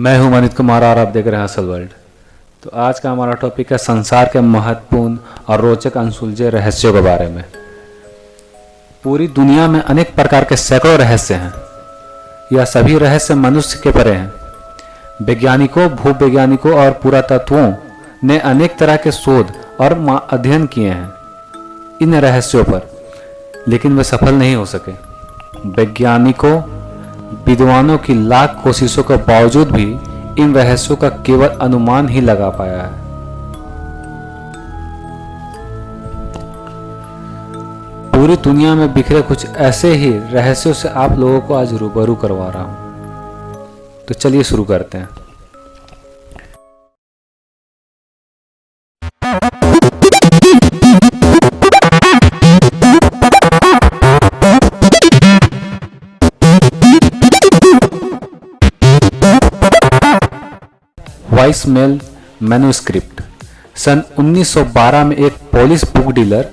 मैं हूं मनीत कुमार और आप देख रहे हैं असल वर्ल्ड। तो आज का हमारा टॉपिक है संसार के महत्वपूर्ण और रोचक अनसुलझे रहस्यों के बारे में। पूरी दुनिया में अनेक प्रकार के सैकड़ों रहस्य हैं। यह सभी रहस्य मनुष्य के परे हैं। वैज्ञानिकों, भूवैज्ञानिकों और पुरातत्वों ने अनेक तरह के शोध और अध्ययन किए हैं इन रहस्यों पर, लेकिन वे सफल नहीं हो सके। वैज्ञानिकों, विद्वानों की लाख कोशिशों के बावजूद भी इन रहस्यों का केवल अनुमान ही लगा पाया है। पूरी दुनिया में बिखरे कुछ ऐसे ही रहस्यों से आप लोगों को आज रूबरू करवा रहा हूं। तो चलिए शुरू करते हैं। वाइसमेल मैन्युस्क्रिप्ट। सन 1912 में एक पोलिश बुक डीलर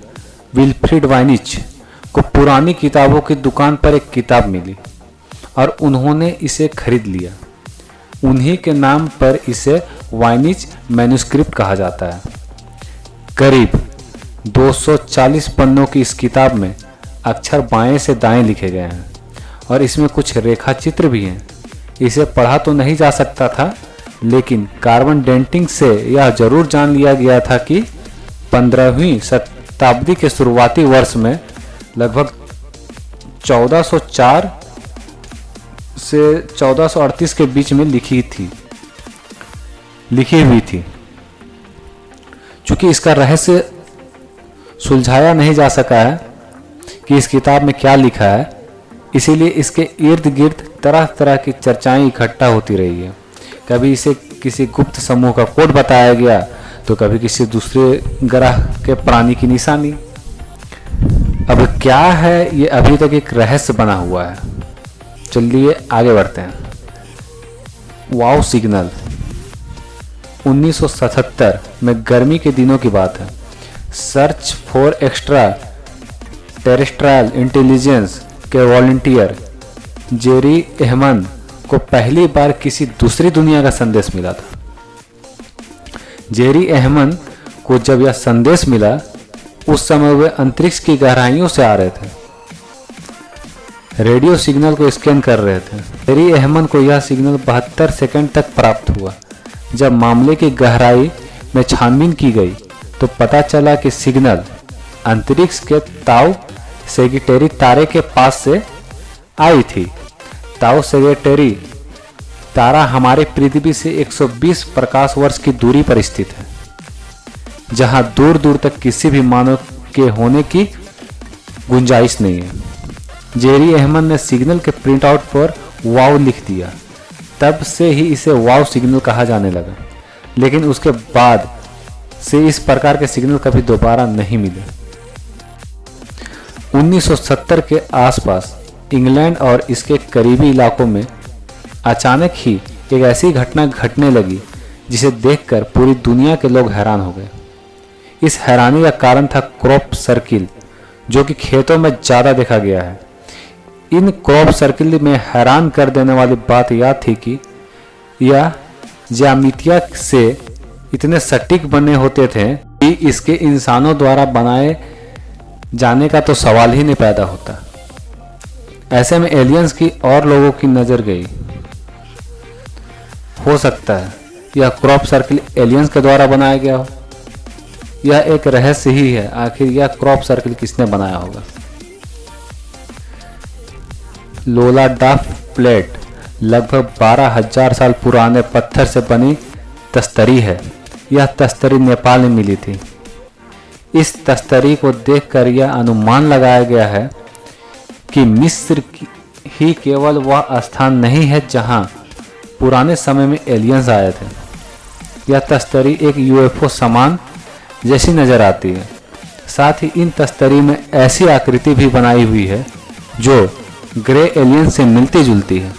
विल्फ्रिड वाइनिच को पुरानी किताबों की दुकान पर एक किताब मिली और उन्होंने इसे खरीद लिया। उन्हीं के नाम पर इसे वाइनिच मैन्युस्क्रिप्ट कहा जाता है। करीब 240 पन्नों की इस किताब में अक्षर बाएं से दाएं लिखे गए हैं और इसमें कुछ रेखा चित्र भी हैं। इसे पढ़ा तो नहीं जा सकता था, लेकिन कार्बन डेटिंग से यह जरूर जान लिया गया था कि 15वीं शताब्दी के शुरुआती वर्ष में लगभग 1404 से 1438 के बीच में लिखी हुई थी। चूंकि इसका रहस्य सुलझाया नहीं जा सका है कि इस किताब में क्या लिखा है, इसीलिए इसके इर्द गिर्द तरह तरह की चर्चाएं इकट्ठा होती रही है। कभी इसे किसी गुप्त समूह का कोड बताया गया, तो कभी किसी दूसरे ग्रह के प्राणी की निशानी। अब क्या है, ये अभी तक एक रहस्य बना हुआ है। चलिए आगे बढ़ते हैं। वाव सिग्नल। 1977 में गर्मी के दिनों की बात है। Search for extra terrestrial intelligence के वॉलंटियर जेरी एहमन को पहली बार किसी दूसरी दुनिया का संदेश मिला था। जेरी एहमन को जब यह संदेश मिला, उस समय वे अंतरिक्ष की गहराइयों से आ रहे थे, रेडियो सिग्नल को स्कैन कर रहे थे। जेरी एहमन को यह सिग्नल 72 सेकंड तक प्राप्त हुआ। जब मामले की गहराई में छानबीन की गई तो पता चला कि सिग्नल अंतरिक्ष के ताऊ सेगिटेरी तारे के पास से आई थी। ताऊ सेगिटेरी तारा हमारे पृथ्वी से 120 प्रकाश वर्ष की दूरी पर स्थित है, जहां दूर दूर तक किसी भी मानव के होने की गुंजाइश नहीं है। जेरी अहमद ने सिग्नल के प्रिंट आउट पर वाव लिख दिया। तब से ही इसे वाव सिग्नल कहा जाने लगा, लेकिन उसके बाद से इस प्रकार के सिग्नल कभी दोबारा नहीं मिले। 1970 के आसपास इंग्लैंड और इसके करीबी इलाकों में अचानक ही एक ऐसी घटना घटने लगी जिसे देखकर पूरी दुनिया के लोग हैरान हो गए। इस हैरानी का कारण था क्रॉप सर्किल, जो कि खेतों में ज़्यादा देखा गया है। इन क्रॉप सर्किल में हैरान कर देने वाली बात यह थी कि यह ज्यामितिया से इतने सटीक बने होते थे कि इसके इंसानों द्वारा बनाए जाने का तो सवाल ही नहीं पैदा होता। ऐसे में एलियंस की और लोगों की नजर गई। हो सकता है यह क्रॉप सर्किल एलियंस के द्वारा बनाया गया हो। यह एक रहस्य ही है, आखिर यह क्रॉप सर्किल किसने बनाया होगा। लोला डाफ प्लेट लगभग 12,000 साल पुराने पत्थर से बनी तस्तरी है। यह तस्तरी नेपाल में मिली थी। इस तस्तरी को देखकर यह अनुमान लगाया गया है कि मिस्र ही केवल वह स्थान नहीं है जहां पुराने समय में एलियंस आए थे। यह तस्तरी एक यूएफओ समान जैसी नजर आती है। साथ ही इन तस्तरी में ऐसी आकृति भी बनाई हुई है जो ग्रे एलियन से मिलती जुलती है।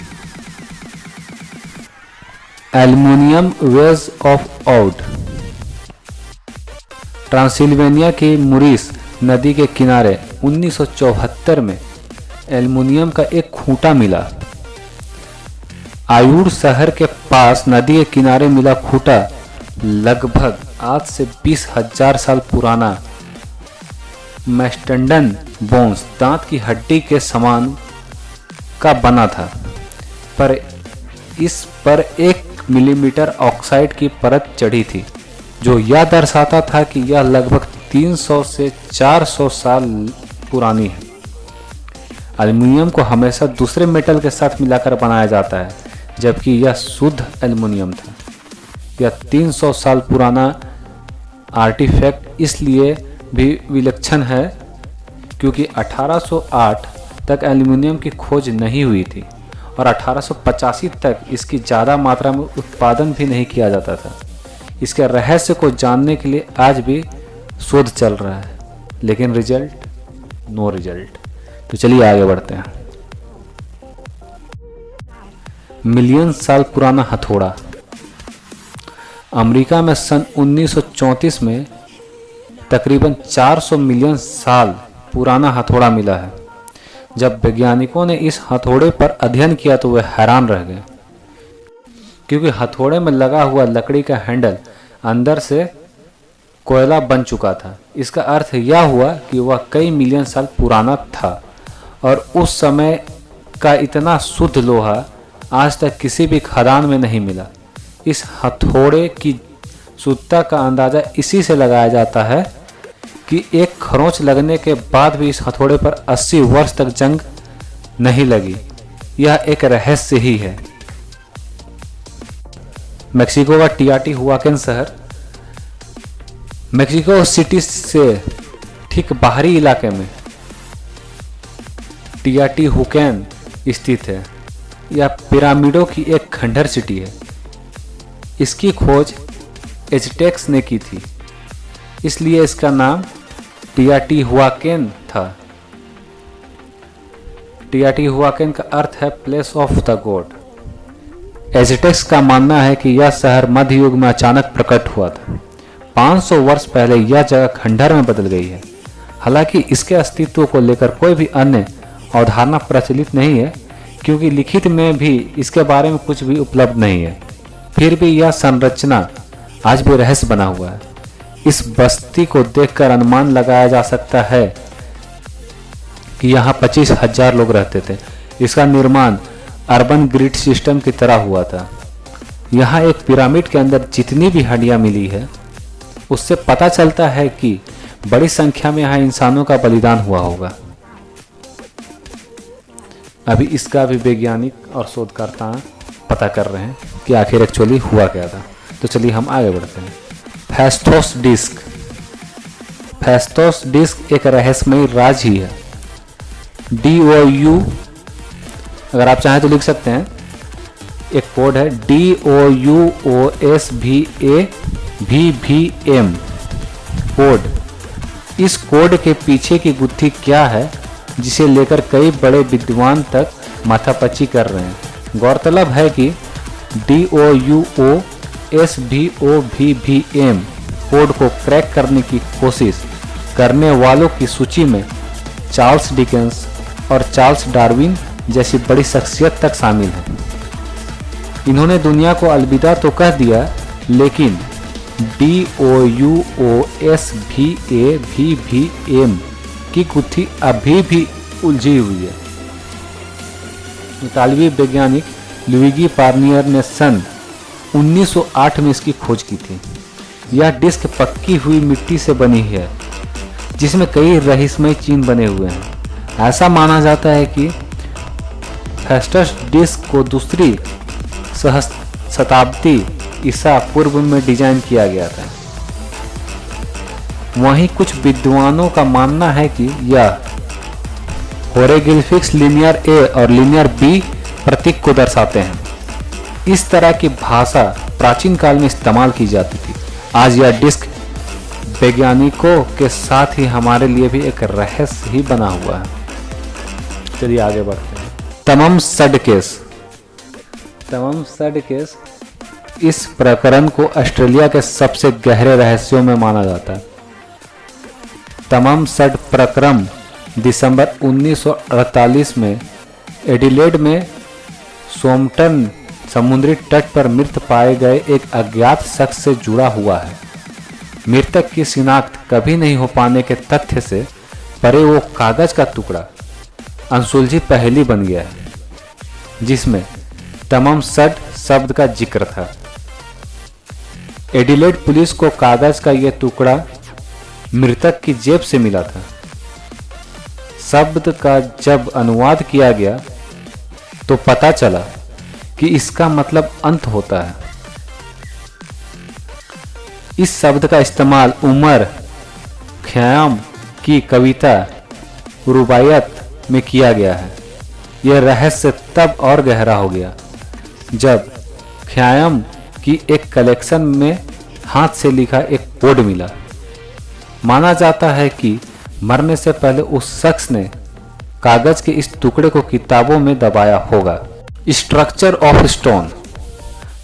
Aluminium ways of out. Transylvania की मुरिस नदी के किनारे 1974 में एल्युमिनियम का एक खूंटा मिला। आयुर शहर के पास नदी के किनारे मिला खूंटा लगभग आज से 20,000 साल पुराना मैस्टंडन बोन्स दांत की हड्डी के समान का बना था, पर इस पर 1 मिलीमीटर ऑक्साइड की परत चढ़ी थी, जो यह दर्शाता था कि यह लगभग 300 से 400 साल पुरानी है। एल्युमिनियम को हमेशा दूसरे मेटल के साथ मिलाकर बनाया जाता है, जबकि यह शुद्ध एल्युमिनियम था। यह 300 साल पुराना आर्टिफैक्ट इसलिए भी विलक्षण है क्योंकि 1808 तक एल्युमिनियम की खोज नहीं हुई थी और 1885 तक इसकी ज़्यादा मात्रा में उत्पादन भी नहीं किया जाता था। इसके रहस्य को जानने के लिए आज भी शोध चल रहा है, लेकिन नो रिजल्ट। तो चलिए आगे बढ़ते हैं। मिलियन साल पुराना हथौड़ा। अमेरिका में सन 1934 में तकरीबन 400 मिलियन साल पुराना हथौड़ा मिला है। जब वैज्ञानिकों ने इस हथौड़े पर अध्ययन किया तो वे हैरान रह गए, क्योंकि हथौड़े में लगा हुआ लकड़ी का हैंडल अंदर से कोयला बन चुका था। इसका अर्थ यह हुआ कि वह कई मिलियन साल पुराना था और उस समय का इतना शुद्ध लोहा आज तक किसी भी खदान में नहीं मिला। इस हथौड़े की शुद्धता का अंदाज़ा इसी से लगाया जाता है कि एक खरोंच लगने के बाद भी इस हथौड़े पर 80 वर्ष तक जंग नहीं लगी। यह एक रहस्य ही है। मेक्सिको का टियाटीहुआकन शहर मेक्सिको सिटी से ठीक बाहरी इलाके में टियाटीहुकन स्थित है। यह पिरामिडों की एक खंडहर सिटी है। इसकी खोज एज़टेक्स ने की थी, इसलिए इसका नाम टियाटीहुआकन था। टियाटीहुआकन का अर्थ है प्लेस ऑफ द गॉड। एज़टेक्स का मानना है कि यह शहर मध्य युग में अचानक प्रकट हुआ था। 500 वर्ष पहले यह जगह खंडहर में बदल गई है। हालांकि इसके अस्तित्व को लेकर कोई भी अन्य अवधारणा प्रचलित नहीं है, क्योंकि लिखित में भी इसके बारे में कुछ भी उपलब्ध नहीं है। फिर भी यह संरचना आज भी रहस्य बना हुआ है। इस बस्ती को देखकर अनुमान लगाया जा सकता है कि यहाँ 25,000 लोग रहते थे। इसका निर्माण अर्बन ग्रिड सिस्टम की तरह हुआ था। यहाँ एक पिरामिड के अंदर जितनी भी हड्डियाँ मिली है, उससे पता चलता है कि बड़ी संख्या में यहाँ इंसानों का बलिदान हुआ होगा। अभी इसका भी वैज्ञानिक और शोधकर्ता पता कर रहे हैं कि आखिर एक्चुअली हुआ क्या था। तो चलिए हम आगे बढ़ते हैं। फेस्तोस डिस्क। फेस्तोस डिस्क एक रहस्यमयी राज ही है। DOU, अगर आप चाहें तो लिख सकते हैं, एक कोड है DOUOSVAVVM कोड। इस कोड के पीछे की गुत्थी क्या है, जिसे लेकर कई बड़े विद्वान तक माथापच्ची कर रहे हैं। गौरतलब है कि DOUOSVOVVM कोड को क्रैक करने की कोशिश करने वालों की सूची में चार्ल्स डिकेंस और चार्ल्स डार्विन जैसी बड़ी शख्सियत तक शामिल है। इन्होंने दुनिया को अलविदा तो कह दिया, लेकिन DOUOSVAVVM की गुत्थी अभी भी उलझी हुई है। इतालवी वैज्ञानिक लुइगी पार्नियर ने सन 1908 में इसकी खोज की थी। यह डिस्क पक्की हुई मिट्टी से बनी है, जिसमें कई रहस्यमय चिन्ह बने हुए हैं। ऐसा माना जाता है कि फेस्टस डिस्क को दूसरी शताब्दी ईसा पूर्व में डिजाइन किया गया था। वहीं कुछ विद्वानों का मानना है कि यह होरोग्लिफिक्स लिनियर ए और लिनियर बी प्रतीक को दर्शाते हैं। इस तरह की भाषा प्राचीन काल में इस्तेमाल की जाती थी। आज यह डिस्क वैज्ञानिकों के साथ ही हमारे लिए भी एक रहस्य ही बना हुआ है। चलिए आगे बढ़ते हैं। तमम सडकेस। तमम सडकेस इस प्रकरण को ऑस्ट्रेलिया के सबसे गहरे रहस्यों में माना जाता है। तमम सड प्रक्रम दिसंबर 1948 में एडिलेड में सोमटन समुद्री तट पर मृत पाए गए एक अज्ञात शख्स से जुड़ा हुआ है। मृतक की शिनाख्त कभी नहीं हो पाने के तथ्य से परे वो कागज का टुकड़ा अनसुलझी पहेली बन गया है, जिसमें तमाम सड शब्द का जिक्र था। एडिलेड पुलिस को कागज का यह टुकड़ा मृतक की जेब से मिला था। शब्द का जब अनुवाद किया गया तो पता चला कि इसका मतलब अंत होता है। इस शब्द का इस्तेमाल उमर ख़याम की कविता रुबायत में किया गया है। यह रहस्य तब और गहरा हो गया जब ख़याम की एक कलेक्शन में हाथ से लिखा एक कोड मिला। माना जाता है कि मरने से पहले उस शख्स ने कागज के इस टुकड़े को किताबों में दबाया होगा। स्ट्रक्चर ऑफ स्टोन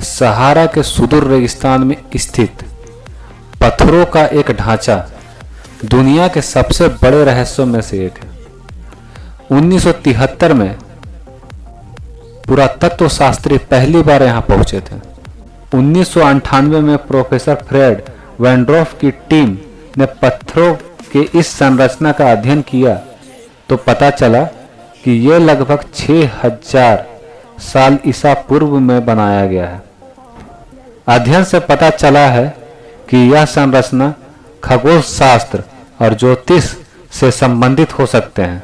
सहारा के सुदूर रेगिस्तान में स्थित पत्थरों का एक ढांचा दुनिया के सबसे बड़े रहस्यों में से एक है। 1973 में पुरातत्व शास्त्री पहली बार यहां पहुंचे थे। 1998 में प्रोफेसर फ्रेड वैंड्रोफ की टीम ने पत्थरों के इस संरचना का अध्ययन किया तो पता चला कि यह लगभग 6000 साल ईसा पूर्व में बनाया गया है। अध्ययन से पता चला है कि यह संरचना खगोल शास्त्र और ज्योतिष से संबंधित हो सकते हैं।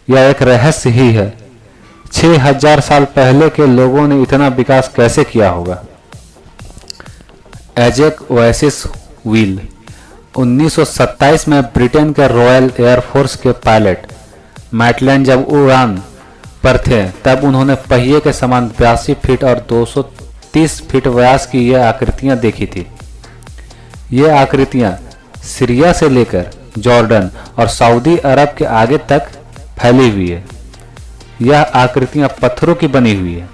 यह एक रहस्य ही है। 6000 साल पहले के लोगों ने इतना विकास कैसे किया होगा। एजेक ओएसिस व्हील 1927 में ब्रिटेन के रॉयल एयरफोर्स के पायलट मैटलैंड जब उड़ान पर थे तब उन्होंने पहिए के समान 82 फीट और 230 फीट व्यास की यह आकृतियां देखी थी। ये आकृतियां सीरिया से लेकर जॉर्डन और सऊदी अरब के आगे तक फैली हुई है। यह आकृतियां पत्थरों की बनी हुई है।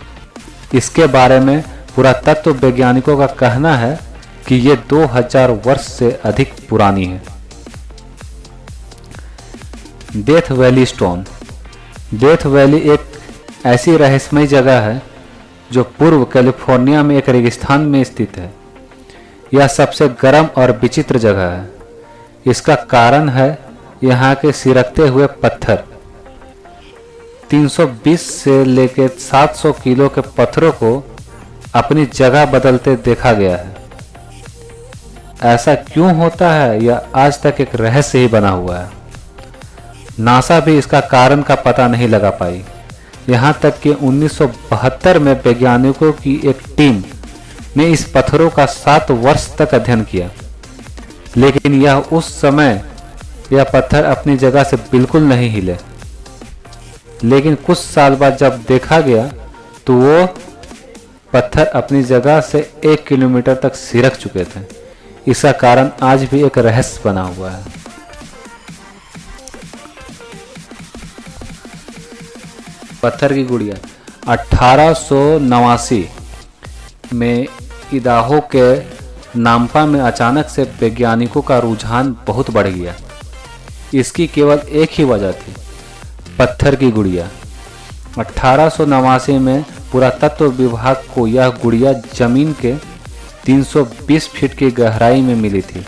इसके बारे में पुरातत्व वैज्ञानिकों का कहना है कि ये 2000 वर्ष से अधिक पुरानी है। Death valley stone. Death valley एक ऐसी रहस्यमय जगह है जो पूर्व कैलिफोर्निया में एक रेगिस्तान में स्थित है। यह सबसे गर्म और विचित्र जगह है। इसका कारण है यहाँ के सिरकते हुए पत्थर। 320 से लेकर 700 किलो के पत्थरों को अपनी जगह बदलते देखा गया है। ऐसा क्यों होता है यह आज तक एक रहस्य ही बना हुआ है। नासा भी इसका कारण का पता नहीं लगा पाई। यहाँ तक कि 1972 में वैज्ञानिकों की एक टीम ने इस पत्थरों का 7 वर्ष तक अध्ययन किया, लेकिन यह उस समय यह पत्थर अपनी जगह से बिल्कुल नहीं हिले। लेकिन कुछ साल बाद जब देखा गया तो वो पत्थर अपनी जगह से 1 किलोमीटर तक सिरक चुके थे। इसका कारण आज भी एक रहस्य बना हुआ है। पत्थर की गुड़िया 1889 में इदाहो के नाम्पा में अचानक से वैज्ञानिकों का रुझान बहुत बढ़ गया। इसकी केवल एक ही वजह थी, पत्थर की गुड़िया। 1889 में पुरातत्व विभाग को यह गुड़िया जमीन के 320 फीट की गहराई में मिली थी।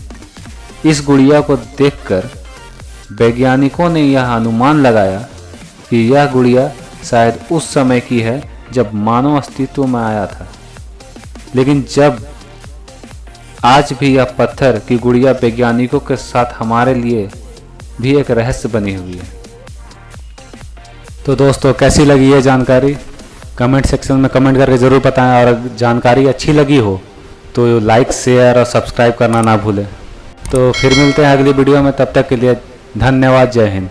इस गुड़िया को देखकर वैज्ञानिकों ने यह अनुमान लगाया कि यह गुड़िया शायद उस समय की है जब मानव अस्तित्व में आया था। लेकिन जब आज भी यह पत्थर की गुड़िया वैज्ञानिकों के साथ हमारे लिए भी एक रहस्य बनी हुई है। तो दोस्तों, कैसी लगी ये जानकारी कमेंट सेक्शन में कमेंट करके ज़रूर बताएं, और जानकारी अच्छी लगी हो तो लाइक शेयर और सब्सक्राइब करना ना भूलें। तो फिर मिलते हैं अगली वीडियो में, तब तक के लिए धन्यवाद। जय हिंद।